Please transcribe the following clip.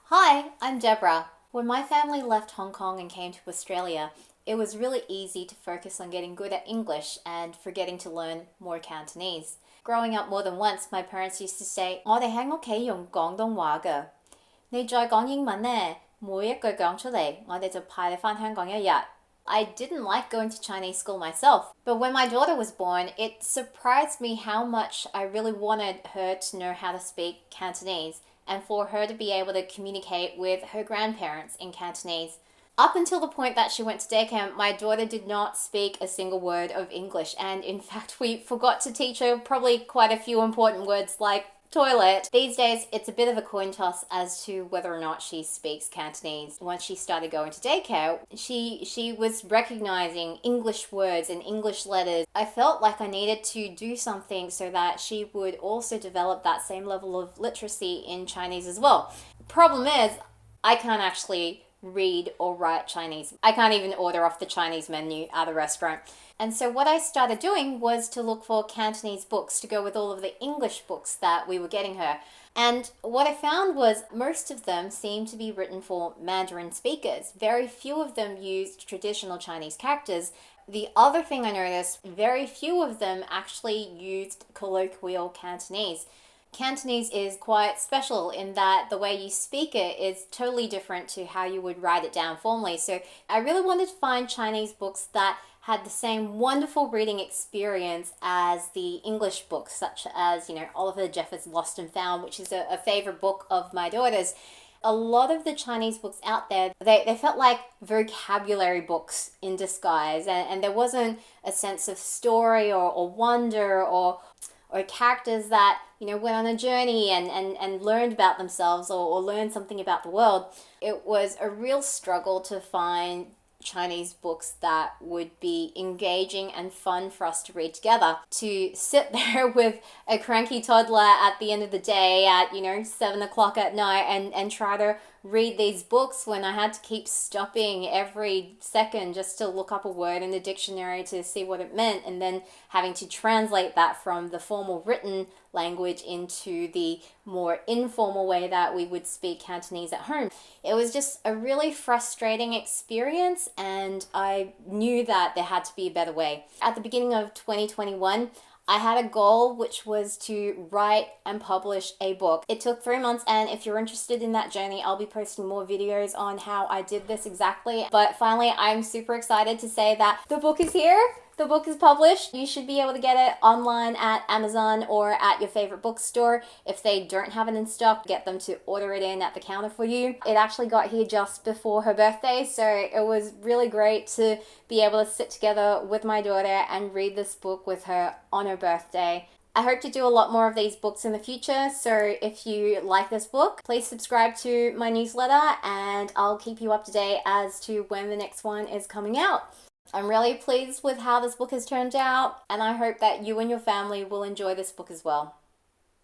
Hi, I'm Deborah. When my family left Hong Kong and came to Australia, it was really easy to focus on getting good at English and forgetting to learn more Cantonese. Growing up more than once, my parents used to say, 我哋喺屋企用廣東話㗎，你再講英文呢，每一句講出嚟，我哋就派你返香港一日。I didn't like going to Chinese school myself, but when my daughter was born, it surprised me how much I really wanted her to know how to speak Cantonese and for her to be able to communicate with her grandparents in Cantonese. Up until the point that she went to daycare, my daughter did not speak a single word of English, and in fact, we forgot to teach her probably quite a few important words like toilet. These days, it's a bit of a coin toss as to whether or not she speaks Cantonese. Once she started going to daycare, she was recognizing English words and English letters. I felt like I needed to do something so that she would also develop that same level of literacy in Chinese as well. Problem is, I can't actually read or write Chinese. I can't even order off the Chinese menu at a restaurant. And so what I started doing was to look for Cantonese books to go with all of the English books that we were getting her. And what I found was most of them seemed to be written for Mandarin speakers. Very few of them used traditional Chinese characters. The other thing I noticed, very few of them actually used colloquial Cantonese. Cantonese is quite special in that the way you speak it is totally different to how you would write it down formally. So I really wanted to find Chinese books that had the same wonderful reading experience as the English books, such as, Oliver Jeffers' Lost and Found, which is a favorite book of my daughter's. A lot of the Chinese books out there, they felt like vocabulary books in disguise, and there wasn't a sense of story or wonder or characters that went on a journey and learned about themselves or learned something about the world. It was a real struggle to find Chinese books that would be engaging and fun for us to read together. To sit there with a cranky toddler at the end of the day at 7 o'clock at night and try to read these books when I had to keep stopping every second just to look up a word in the dictionary to see what it meant, and then having to translate that from the formal written language into the more informal way that we would speak Cantonese at home. It was just a really frustrating experience, and I knew that there had to be a better way. At the beginning of 2021, I had a goal, which was to write and publish a book. It took 3 months, and if you're interested in that journey, I'll be posting more videos on how I did this exactly. But finally, I'm super excited to say that the book is here. The book is published. You should be able to get it online at Amazon or at your favorite bookstore. If they don't have it in stock, get them to order it in at the counter for you. It actually got here just before her birthday, so it was really great to be able to sit together with my daughter and read this book with her on her birthday. I hope to do a lot more of these books in the future, so if you like this book, please subscribe to my newsletter and I'll keep you up to date as to when the next one is coming out. I'm really pleased with how this book has turned out, and I hope that you and your family will enjoy this book as well.